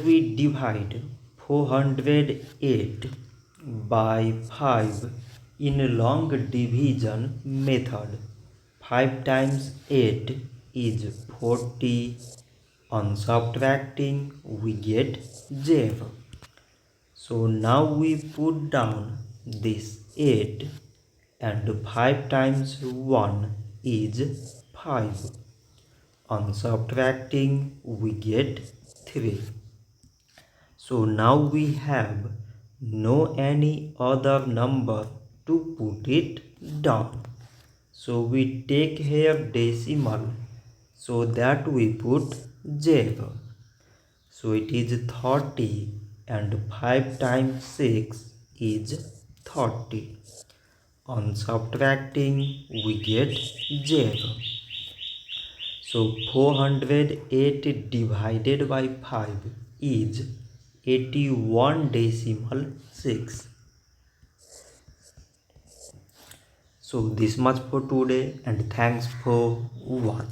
We divide 408 by 5 in long division method. 5 times 8 is 40. On subtracting we get 0. So now we put down this 8 and 5 times 1 is 5. On subtracting we get 3. So now we have no any other number to put it down. So we take here decimal, so that we put 0. So it is 30 and 5 times 6 is 30. On subtracting we get 0. So 408 divided by 5 is 81.6. So this much for today, and thanks for watching.